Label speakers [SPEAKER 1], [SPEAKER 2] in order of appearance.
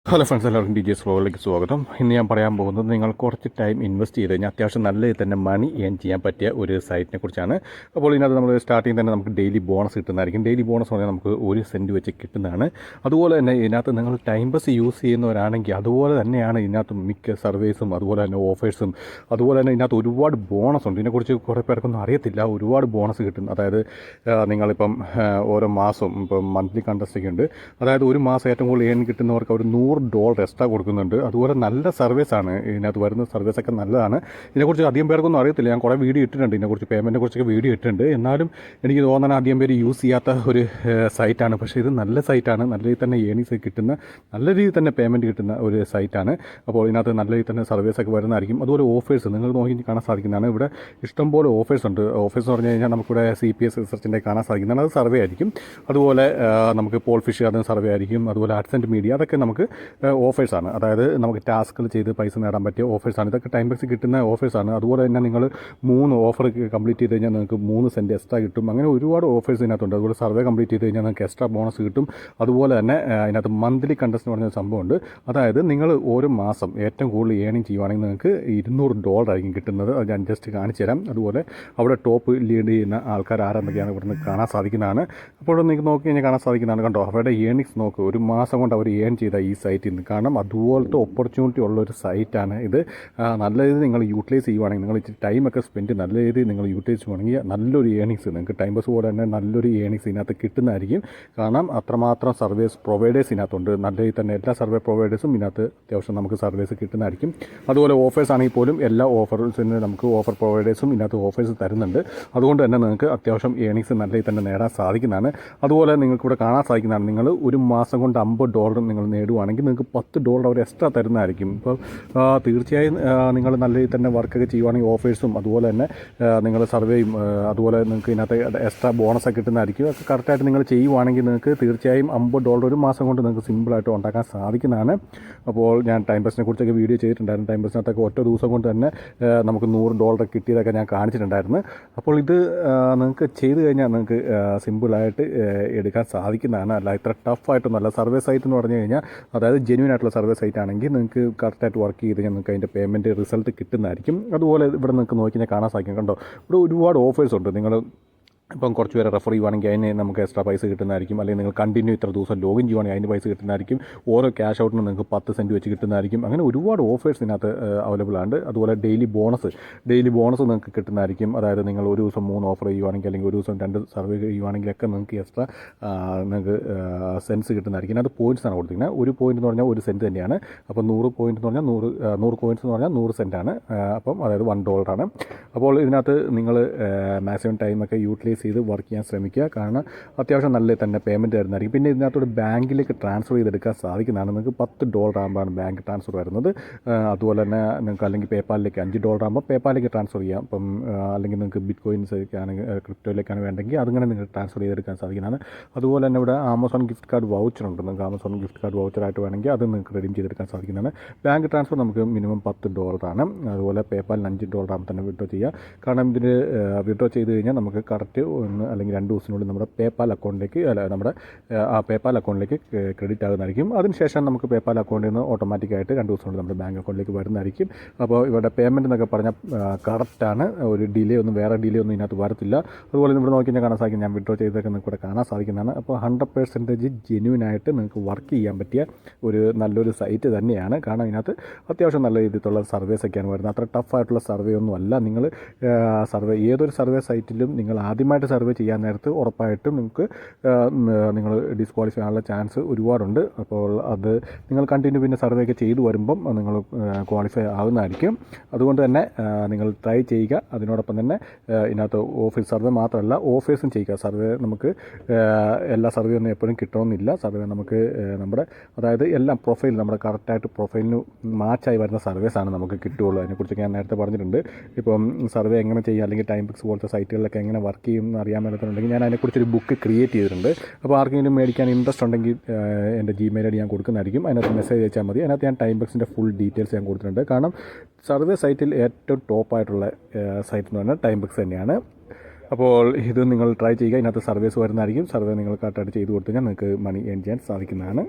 [SPEAKER 1] Hello friends, എല്ലാവർക്കും D G S ഫ്ലോറിലേക്ക് സ്വാഗതം. ഇന്ന് ഞാൻ പറയാൻ പോകുന്നത് നിങ്ങൾ കുറച്ച് ടൈം ഇൻവെസ്റ്റ് ചെയ്ത് കഴിഞ്ഞാൽ അത്യാവശ്യം നല്ല രീതിയിൽ തന്നെ മണി ഏൺ ചെയ്യാൻ പറ്റിയ ഒരു സൈറ്റിനെ കുറിച്ചാണ്. അപ്പോൾ ഇതിനകത്ത് നമ്മൾ സ്റ്റാർട്ടിങ് തന്നെ നമുക്ക് ഡെയിലി ബോണസ് കിട്ടുന്നതായിരിക്കും. ഡെയിലി ബോണസ് പറഞ്ഞാൽ നമുക്ക് 1 സെൻറ്റ് വെച്ച് കിട്ടുന്നതാണ്. അതുപോലെ തന്നെ ഇതിനകത്ത് നിങ്ങൾ ടൈം ബസ് യൂസ് ചെയ്യുന്നവരാണെങ്കിൽ അതുപോലെ തന്നെയാണ് ഇതിനകത്ത് മിക്ക സർവീസും അതുപോലെ തന്നെ ഓഫേഴ്സും അതുപോലെ തന്നെ ഇതിനകത്ത് ഒരുപാട് ബോണസ് ഉണ്ട്. ഇതിനെക്കുറിച്ച് കുറേ പേർക്കൊന്നും അറിയത്തില്ല. ഒരുപാട് ബോണസ് കിട്ടും. അതായത് നിങ്ങളിപ്പം ഓരോ മാസവും ഇപ്പം മന്ത്ലി കണ്ടസ്റ്റൊക്കെ ഉണ്ട്. അതായത് ഒരു മാസം ഏറ്റവും കൂടുതൽ ഏൺ കിട്ടുന്നവർക്ക് അവർ $100 എക്സ്ട്രാ കൊടുക്കുന്നുണ്ട്. അതുപോലെ നല്ല സർവീസാണ് ഇതിനകത്ത് വരുന്ന. സർവീസൊക്കെ നല്ലതാണ്. ഇതിനെക്കുറിച്ച് അധികം പേർക്കൊന്നും അറിയത്തില്ല. ഞാൻ കുറേ വീഡിയോ ഇട്ടിട്ടുണ്ട് ഇതിനെക്കുറിച്ച്, പേയ്മെൻറ്റിനെ കുറിച്ചൊക്കെ വീഡിയോ ഇട്ടിട്ടുണ്ട്. എന്നാലും എനിക്ക് തോന്നുന്നത് അധികം പേര് യൂസ് ചെയ്യാത്ത ഒരു സൈറ്റാണ്. പക്ഷേ ഇത് നല്ല സൈറ്റാണ്. നല്ല രീതിയിൽ തന്നെ ഏണിങ്സ് കിട്ടുന്ന, നല്ല രീതിയിൽ തന്നെ പേയ്മെൻറ്റ് കിട്ടുന്ന ഒരു സൈറ്റാണ്. അപ്പോൾ ഇതിനകത്ത് നല്ല രീതിയിൽ തന്നെ സർവീസൊക്കെ വരുന്നതായിരിക്കും. അതുപോലെ ഓഫേഴ്സ് നിങ്ങൾ നോക്കി കാണാൻ സാധിക്കുന്നതാണ്. ഇവിടെ ഇഷ്ടംപോലെ ഓഫേഴ്സ് ഉണ്ട്. ഓഫേഴ്സ് എന്ന് പറഞ്ഞു കഴിഞ്ഞാൽ നമുക്കിവിടെ CPS റിസർച്ചിൻ്റെ കാണാൻ സാധിക്കുന്നതാണ്. അത് സർവേ ആയിരിക്കും. അതുപോലെ നമുക്ക് പോൾ ഫിഷ് അതും സർവേ ആയിരിക്കും. അതുപോലെ ആഡ്സെൻറ്റ് മീഡിയ അതൊക്കെ നമുക്ക് ഓഫേഴ്സാണ്. അതായത് നമുക്ക് ടാസ്കുകൾ ചെയ്ത് പൈസ നേടാൻ പറ്റിയ ഓഫേഴ്സാണ്. ഇതൊക്കെ ടൈം ബേസിൽ കിട്ടുന്ന ഓഫേഴ്സാണ്. അതുപോലെ തന്നെ നിങ്ങൾ 3 ഓഫർ കംപ്ലീറ്റ് ചെയ്ത് കഴിഞ്ഞാൽ നിങ്ങൾക്ക് 3 സെൻറ്റ് എക്സ്ട്രാ കിട്ടും. അങ്ങനെ ഒരുപാട് ഓഫേഴ്സ് ഇതിനകത്തുണ്ട്. അതുപോലെ സർവേ കംപ്ലീറ്റ് ചെയ്ത് കഴിഞ്ഞാൽ നിങ്ങൾക്ക് എക്സ്ട്രാ ബോണസ് കിട്ടും. അതുപോലെ തന്നെ അതിനകത്ത് മന്ത്ലി കണ്ടസ്റ്റ് എന്ന് പറഞ്ഞ സംഭവമുണ്ട്. അതായത് നിങ്ങൾ ഓരോ മാസം ഏറ്റവും കൂടുതൽ ഏണിങ് ചെയ്യുവാണെങ്കിൽ നിങ്ങൾക്ക് $200 ആയിരിക്കും കിട്ടുന്നത്. അത് ഞാൻ ജസ്റ്റ് കാണിച്ചു തരാം. അതുപോലെ അവിടെ ടോപ്പ് ലീഡ് ചെയ്യുന്ന ആൾക്കാർ ആരെന്നൊക്കെയാണ് ഇവിടുന്ന് കാണാൻ സാധിക്കുന്നതാണ്. അപ്പോൾ നിങ്ങൾക്ക് നോക്കി കഴിഞ്ഞാൽ കാണാൻ സാധിക്കുന്നതാണ്. കണ്ടോ, അവരുടെ ഏണിങ്സ് നോക്ക്. ഒരു മാസം കൊണ്ട് അവർ ഏൺ ചെയ്ത ഈ സൈറ്റിൽ നിന്ന്. കാരണം അതുപോലത്തെ ഓപ്പർച്യൂണിറ്റി ഉള്ളൊരു സൈറ്റാണ് ഇത്. നല്ല രീതിയിൽ നിങ്ങൾ യൂട്ടിലൈസ് ചെയ്യുവാണെങ്കിൽ, നിങ്ങൾ ഇച്ചിരി ടൈമൊക്കെ സ്പെൻഡ് നല്ല രീതിയിൽ നിങ്ങൾ യൂട്ടിലൈസ് ചെയ്യുവാണെങ്കിൽ നല്ലൊരു ഏണിങ്സ് നിങ്ങൾക്ക് ടൈം ബസ് പോലെ തന്നെ നല്ലൊരു ഏണിങ്സ് ഇതിനകത്ത് കിട്ടുന്നതായിരിക്കും. കാരണം അത്രമാത്രം സർവീസ് പ്രൊവൈഡേഴ്സ് ഇതിനകത്തുണ്ട്. നല്ല രീതിയിൽ തന്നെ എല്ലാ സർവേ പ്രൊവൈഡേഴ്സും ഇതിനകത്ത് അത്യാവശ്യം നമുക്ക് സർവീസ് കിട്ടുന്നതായിരിക്കും. അതുപോലെ ഓഫേഴ്സ് ആണെങ്കിൽ പോലും എല്ലാ ഓഫേഴ്സിന് നമുക്ക് ഓഫർ പ്രൊവൈഡേഴ്സും ഇതിനകത്ത് ഓഫേഴ്സ് തരുന്നുണ്ട്. അതുകൊണ്ട് തന്നെ നിങ്ങൾക്ക് അത്യാവശ്യം ഏണിങ്സ് നല്ല രീതിയിൽ തന്നെ നേടാൻ സാധിക്കുന്നതാണ്. അതുപോലെ നിങ്ങൾക്കിവിടെ കാണാൻ സാധിക്കുന്നതാണ്, നിങ്ങൾ ഒരു മാസം കൊണ്ട് $50 നിങ്ങൾ നേടുവാണെങ്കിൽ നിങ്ങൾക്ക് $10 അവർ എക്സ്ട്രാ തരുന്നതായിരിക്കും. ഇപ്പോൾ തീർച്ചയായും നിങ്ങൾ നല്ല രീതിയിൽ തന്നെ വർക്കൊക്കെ ചെയ്യുവാണെങ്കിൽ ഓഫേഴ്സും അതുപോലെ തന്നെ നിങ്ങൾ സർവേയും അതുപോലെ നിങ്ങൾക്ക് ഇതിനകത്ത് എക്സ്ട്രാ ബോണസൊക്കെ കിട്ടുന്നതായിരിക്കും. ഒക്കെ കറക്റ്റായിട്ട് നിങ്ങൾ ചെയ്യുവാണെങ്കിൽ നിങ്ങൾക്ക് തീർച്ചയായും $50 ഒരു മാസം കൊണ്ട് നിങ്ങൾക്ക് സിമ്പിളായിട്ട് ഉണ്ടാക്കാൻ സാധിക്കുന്നതാണ്. അപ്പോൾ ഞാൻ ടൈം ബസിനെ കുറിച്ചൊക്കെ വീഡിയോ ചെയ്തിട്ടുണ്ടായിരുന്നു. ടൈം ബസിനകത്തൊക്കെ ഒറ്റ ദിവസം കൊണ്ട് തന്നെ നമുക്ക് $100 കിട്ടിയതൊക്കെ ഞാൻ കാണിച്ചിട്ടുണ്ടായിരുന്നു. അപ്പോൾ ഇത് നിങ്ങൾക്ക് ചെയ്ത് കഴിഞ്ഞാൽ നിങ്ങൾക്ക് സിമ്പിളായിട്ട് എടുക്കാൻ സാധിക്കുന്നതാണ്. അല്ല ഇത്ര ടഫായിട്ടൊന്നുമല്ല. സർവേ സൈറ്റ് എന്ന് പറഞ്ഞു കഴിഞ്ഞാൽ അതായത് ജെന്യൂൻ ആയിട്ടുള്ള സർവേ സൈറ്റ് ആണെങ്കിൽ നിങ്ങൾക്ക് കറക്റ്റായിട്ട് വർക്ക് ചെയ്ത് കഴിഞ്ഞാൽ നിങ്ങൾക്ക് അതിൻ്റെ പേയ്മെൻറ്റ് റിസൾട്ട് കിട്ടുന്നതായിരിക്കും. അതുപോലെ ഇവിടെ നിങ്ങൾക്ക് നോക്കി കഴിഞ്ഞാൽ കാണാൻ സാധിക്കും. കണ്ടോ, ഇവിടെ ഒരുപാട് ഓഫേഴ്സ് ഉണ്ട്. നിങ്ങൾ ഇപ്പം കുറച്ച് പേരെ റെഫർ ചെയ്യുവാണെങ്കിൽ അതിന് നമുക്ക് എക്സ്ട്രാ പൈസ കിട്ടുന്നതായിരിക്കും. അല്ലെങ്കിൽ നിങ്ങൾ കണ്ടിന്യൂ ഇത്ര ദിവസം ലോഗിൻ ചെയ്യുവാണെങ്കിൽ അതിന് പൈസ കിട്ടുന്നതായിരിക്കും. ഓരോ ക്യാഷ് ഔട്ടിന് നിങ്ങൾക്ക് 10 സെൻറ്റ് വെച്ച് കിട്ടുന്നതായിരിക്കും. അങ്ങനെ ഒരുപാട് ഓഫേഴ്സ് ഇതിനകത്ത് അവൈലബിൾ ആണ്. അതുപോലെ ഡെയിലി ബോണസ് നിങ്ങൾക്ക് കിട്ടുന്നതായിരിക്കും. അതായത് നിങ്ങൾ ഒരു ദിവസം 3 ഓഫർ ചെയ്യുവാണെങ്കിൽ അല്ലെങ്കിൽ ഒരു ദിവസം 2 സർവേ ചെയ്യുവാണെങ്കിലൊക്കെ നിങ്ങൾക്ക് എക്സ്ട്രാ നിങ്ങൾക്ക് സെൻസ് കിട്ടുന്നതായിരിക്കും. അത് പോയിൻറ്റ്സാണ് കൊടുത്തിരിക്കുന്നത്. ഒരു പോയിൻ്റ് എന്ന് പറഞ്ഞാൽ 1 സെൻറ്റ് തന്നെയാണ്. അപ്പോൾ 100 പോയിൻ്റ് എന്ന് പറഞ്ഞാൽ 100 കോയിൻസ് എന്ന് പറഞ്ഞാൽ 100 സെൻറ്റാണ്. അപ്പം അതായത് $1 ആണ്. അപ്പോൾ ഇതിനകത്ത് നിങ്ങൾ മാക്സിമം ടൈമൊക്കെ യൂട്ടിലൈസ് ചെയ്ത് വർക്ക് ചെയ്യാൻ ശ്രമിക്കുക. കാരണം അത്യാവശ്യം നല്ല തന്നെ പേയ്മെൻറ്റ് തരുന്നതായിരിക്കും. പിന്നെ ഇതിനകത്തോട് ബാങ്കിലേക്ക് ട്രാൻസ്ഫർ ചെയ്തെടുക്കാൻ സാധിക്കുന്നതാണ്. നിങ്ങൾക്ക് $10 ആകുമ്പോഴാണ് ബാങ്ക് ട്രാൻസ്ഫർ വരുന്നത്. അതുപോലെ തന്നെ നിങ്ങൾക്ക് അല്ലെങ്കിൽ പേപ്പാലിലേക്ക് $5 ആകുമ്പോൾ പേപ്പാലിലേക്ക് ട്രാൻസ്ഫർ ചെയ്യാം. അപ്പം അല്ലെങ്കിൽ നിങ്ങൾക്ക് ബിറ്റ് കോയിൻസ് ആണെങ്കിൽ ക്രിപ്റ്റോയിലേക്കാണ് വേണ്ടെങ്കിൽ അതിങ്ങനെ നിങ്ങൾക്ക് ട്രാൻസ്ഫർ ചെയ്തെടുക്കാൻ സാധിക്കുന്നതാണ്. അതുപോലെ തന്നെ ഇവിടെ ആമസോൺ ഗിഫ്റ്റ് കാർഡ് വൗച്ചർ ഉണ്ട്. നിങ്ങൾക്ക് ആമസോൺ ഗിഫ്റ്റ് കാർഡ് വൗച്ചറായിട്ട് വേണമെങ്കിൽ അത് നിങ്ങൾക്ക് റെഡീം ചെയ്തെടുക്കാൻ സാധിക്കുന്നതാണ്. ബാങ്ക് ട്രാൻസ്ഫർ നമുക്ക് മിനിമം $10 ആണ്. അതുപോലെ പേപ്പാലിന് $5 ആകുമ്പോൾ തന്നെ വിഡ്രോ ചെയ്യുക. കാരണം ഇതിന് വിഡ്രോ ചെയ്ത് കഴിഞ്ഞാൽ നമുക്ക് കറക്റ്റ് 1 അല്ലെങ്കിൽ 2 ദിവസത്തിനുള്ളിൽ നമ്മുടെ പേപ്പാൽ അക്കൗണ്ടിലേക്ക് നമ്മുടെ ആ പേപ്പാൽ അക്കൗണ്ടിലേക്ക് ക്രെഡിറ്റ് ആകുന്നതായിരിക്കും. അതിനുശേഷം നമുക്ക് പേപ്പാൽ അക്കൗണ്ടിൽ നിന്ന് ഓട്ടോമാറ്റിക്കായിട്ട് 2 ദിവസത്തിനുള്ളിൽ നമ്മുടെ ബാങ്ക് അക്കൗണ്ടിലേക്ക് വരുന്നതായിരിക്കും. അപ്പോൾ ഇവിടെ പേയ്മെൻറ്റ് എന്നൊക്കെ പറഞ്ഞാൽ കറക്റ്റാണ്. ഒരു വേറെ ഡിലേ ഒന്നും ഇതിനകത്ത് വരത്തില്ല. അതുപോലെ ഇവിടെ നോക്കി കഴിഞ്ഞാൽ കാണാൻ സാധിക്കും. ഞാൻ വിഡ്രോ ചെയ്തൊക്കെ നിങ്ങൾക്ക് ഇവിടെ കാണാൻ സാധിക്കുന്നതാണ്. അപ്പോൾ 100% ജെന്യൂനായിട്ട് നിങ്ങൾക്ക് വർക്ക് ചെയ്യാൻ പറ്റിയ ഒരു നല്ലൊരു സൈറ്റ് തന്നെയാണ്. കാരണം ഇതിനകത്ത് അത്യാവശ്യം നല്ല രീതിയിലുള്ള സർവേസൊക്കെയാണ് വരുന്നത്. അത്ര ടഫായിട്ടുള്ള സർവേ ഒന്നും അല്ല. നിങ്ങൾ ഏതൊരു സർവേ സൈറ്റിലും നിങ്ങൾ ആദ്യമായിട്ട് സർവേ ചെയ്യാൻ നേരത്ത് ഉറപ്പായിട്ടും നിങ്ങൾ ഡിസ്ക്വാളിഫൈ ആകാനുള്ള ചാൻസ് ഒരുപാടുണ്ട്. അപ്പോൾ അത് നിങ്ങൾ കണ്ടിന്യൂ പിന്നെ സർവേ ഒക്കെ ചെയ്തു വരുമ്പം നിങ്ങൾ ക്വാളിഫൈ ആകുന്നതായിരിക്കും. അതുകൊണ്ട് തന്നെ നിങ്ങൾ ട്രൈ ചെയ്യുക. അതിനോടൊപ്പം തന്നെ ഇതിനകത്ത് ഓഫീസ് സർവേ മാത്രമല്ല ഓഫേഴ്സും ചെയ്യുക. സർവേ നമുക്ക് എല്ലാ സർവേ ഒന്നും എപ്പോഴും കിട്ടണമെന്നില്ല. സർവേ നമുക്ക് അതായത് എല്ലാം പ്രൊഫൈൽ നമ്മുടെ കറക്റ്റായിട്ട് പ്രൊഫൈലിന് മാച്ചായി വരുന്ന സർവേസാണ് നമുക്ക് കിട്ടുകയുള്ളൂ. അതിനെക്കുറിച്ചൊക്കെ ഞാൻ നേരത്തെ പറഞ്ഞിട്ടുണ്ട്. ഇപ്പം സർവേ എങ്ങനെ ചെയ്യുക അല്ലെങ്കിൽ ടൈം പിക്സ് പോലത്തെ സൈറ്റുകളിലൊക്കെ എങ്ങനെ വർക്ക് ചെയ്യും എന്ന് അറിയാൻ മേലത്തുണ്ടെങ്കിൽ ഞാൻ അതിനെക്കുറിച്ചൊരു ബുക്ക് ക്രിയേറ്റ് ചെയ്തിട്ടുണ്ട്. അപ്പോൾ ആർക്കെങ്കിലും മേടിക്കാൻ ഇൻട്രസ്റ്റ് ഉണ്ടെങ്കിൽ എൻ്റെ Gmail ID ഞാൻ കൊടുക്കുന്നതായിരിക്കും. അതിനകത്ത് മെസ്സേജ് അയച്ചാൽ മതി. അതിനകത്ത് ഞാൻ ടൈം ബക്സിൻ്റെ ഫുൾ ഡീറ്റെയിൽസ് ഞാൻ കൊടുത്തിട്ടുണ്ട്. കാരണം സർവേ സൈറ്റിൽ ഏറ്റവും ടോപ്പായിട്ടുള്ള സൈറ്റ് എന്ന് പറഞ്ഞാൽ ടൈം ബക്സ് തന്നെയാണ്. അപ്പോൾ ഇത് നിങ്ങൾ ട്രൈ ചെയ്യുക. ഇതിനകത്ത് സർവീസ് വരുന്നതായിരിക്കും. സർവേ നിങ്ങൾ കറക്റ്റായിട്ട് ചെയ്ത് കൊടുത്തു കഴിഞ്ഞാൽ നിങ്ങൾക്ക് മണി ഏൺ ചെയ്യാൻ സാധിക്കുന്നതാണ്.